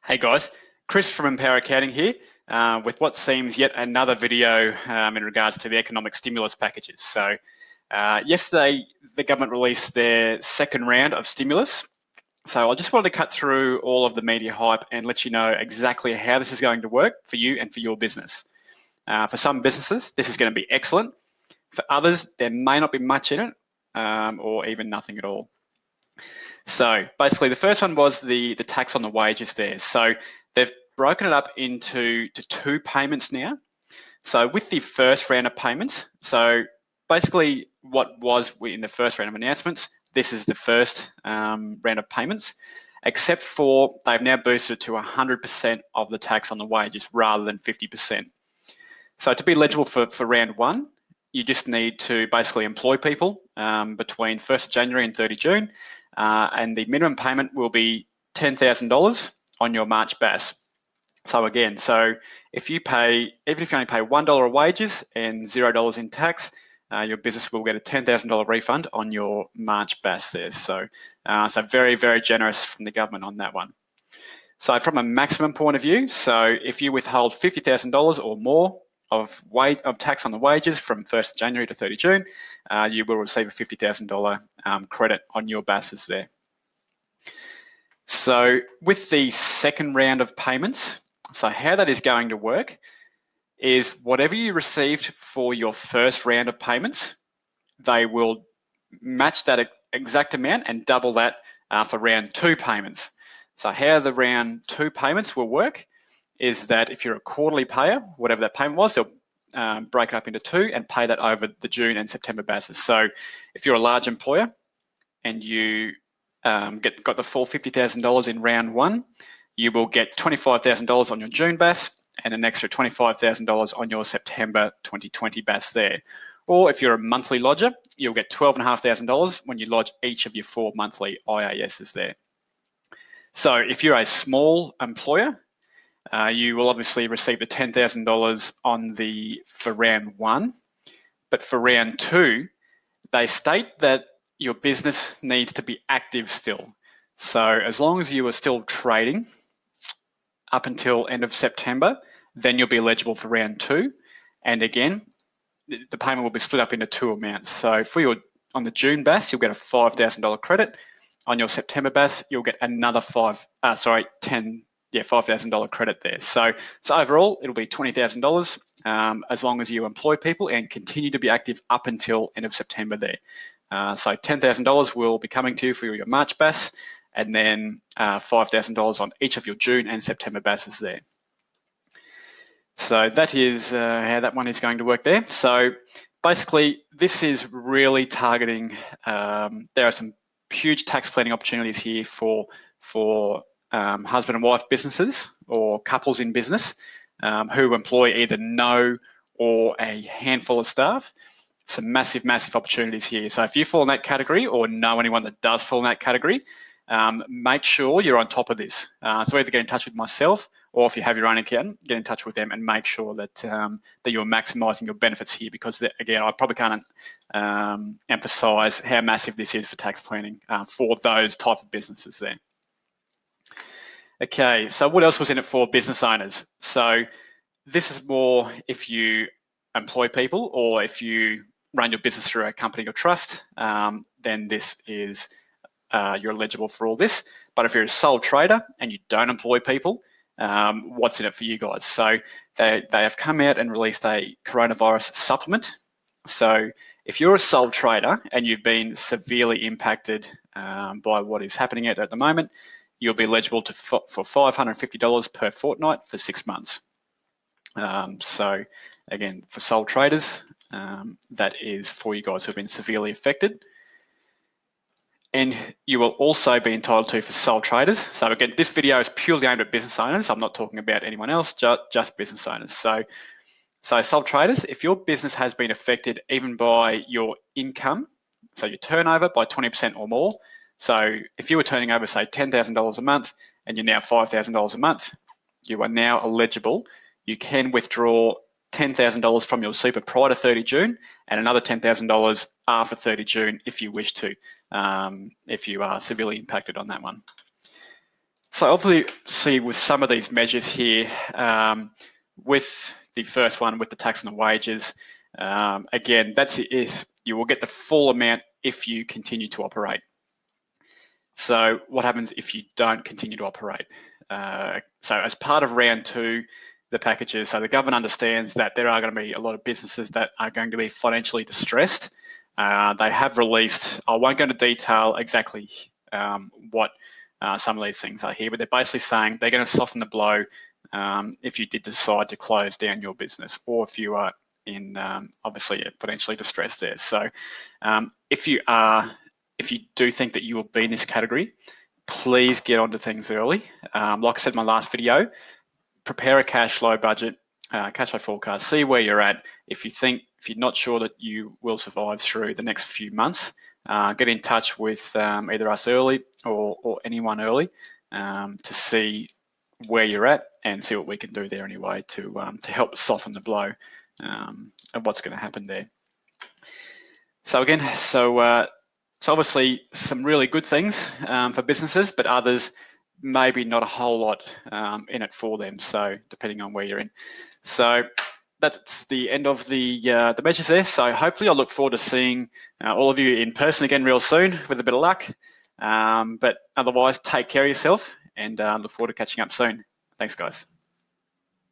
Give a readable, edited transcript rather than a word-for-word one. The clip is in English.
Hey guys, Chris from Empower Accounting here with what seems yet another video in regards to the economic stimulus packages. So yesterday the government released their second round of stimulus. So I just wanted to cut through all of the media hype and let you know exactly how this is going to work for you and for your business. For some businesses, this is going to be excellent. For others, there may not be much in it or even nothing at all. So basically, the first one was the tax on the wages there. So they've broken it up into two payments now. So with the first round of payments, so basically what was in the first round of announcements, this is the first round of payments, except for they've now boosted to 100% of the tax on the wages rather than 50%. So to be eligible for round one, you just need to basically employ people between 1st of January and 30 June, and the minimum payment will be $10,000 on your March BAS. So again, if you only pay $1 of wages and $0 in tax, your business will get a $10,000 refund on your March BAS there. So very, very generous from the government on that one. So from a maximum point of view, so if you withhold $50,000 or more of tax on the wages from 1st of January to 30 June, you will receive a $50,000 credit on your BASs there. So with the second round of payments, so how that is going to work is whatever you received for your first round of payments, they will match that exact amount and double that for round two payments. So how the round two payments will work is that if you're a quarterly payer, whatever that payment was, they'll break it up into two and pay that over the June and September bases. So if you're a large employer and you got the full $50,000 in round one, you will get $25,000 on your June BAS and an extra $25,000 on your September 2020 BAS there. Or if you're a monthly lodger, you'll get $12,500 when you lodge each of your 4 monthly IASs there. So if you're a small employer, you will obviously receive the $10,000 for round one, but for round two, they state that your business needs to be active still. So as long as you are still trading up until end of September, then you'll be eligible for round two. And again, the payment will be split up into two amounts. So for on the June BAS, you'll get a $5,000 credit. On your September BAS, you'll get another $5,000 credit there. So overall, it'll be $20,000 as long as you employ people and continue to be active up until end of September there. So $10,000 will be coming to you for your March BAS, and then $5,000 on each of your June and September BASs there. So that is how that one is going to work there. So basically, this is really targeting, there are some huge tax planning opportunities here for husband and wife businesses or couples in business who employ either no or a handful of staff. Some massive, massive opportunities here. So if you fall in that category or know anyone that does fall in that category, make sure you're on top of this. So either get in touch with myself, or if you have your own accountant, get in touch with them and make sure that that you're maximising your benefits here, because again, I probably can't emphasise how massive this is for tax planning for those type of businesses there. Okay, so what else was in it for business owners? So this is more if you employ people or if you run your business through a company or trust, then this is you're eligible for all this. But if you're a sole trader and you don't employ people, what's in it for you guys? So they have come out and released a coronavirus supplement. So if you're a sole trader and you've been severely impacted by what is happening at the moment, you'll be eligible for $550 per fortnight for 6 months. So again, for sole traders, that is for you guys who have been severely affected. And you will also be entitled to for sole traders. So again, this video is purely aimed at business owners. I'm not talking about anyone else, just business owners. So sole traders, if your business has been affected even by your income, so your turnover by 20% or more. So if you were turning over, say, $10,000 a month and you're now $5,000 a month, you are now eligible. You can withdraw $10,000 from your super prior to 30 June and another $10,000 after 30 June if you wish to, if you are severely impacted on that one. So obviously with some of these measures here, with the first one with the tax on the wages, again, you will get the full amount if you continue to operate. So what happens if you don't continue to operate? So as part of round 2, the packages, so the government understands that there are going to be a lot of businesses that are going to be financially distressed. They have released, I won't go into detail exactly what some of these things are here, but they're basically saying they're going to soften the blow if you did decide to close down your business, or if you are in obviously financially distressed there. So if you do think that you will be in this category, please get onto things early. Like I said in my last video, prepare a cash flow budget, cash flow forecast, see where you're at. If you're not sure that you will survive through the next few months, get in touch with either us early or anyone early to see where you're at and see what we can do there anyway to help soften the blow of what's going to happen there. So again, so obviously some really good things for businesses, but others maybe not a whole lot in it for them. So depending on where you're in. So that's the end of the measures there. So hopefully I look forward to seeing all of you in person again real soon with a bit of luck. But otherwise, take care of yourself and look forward to catching up soon. Thanks, guys.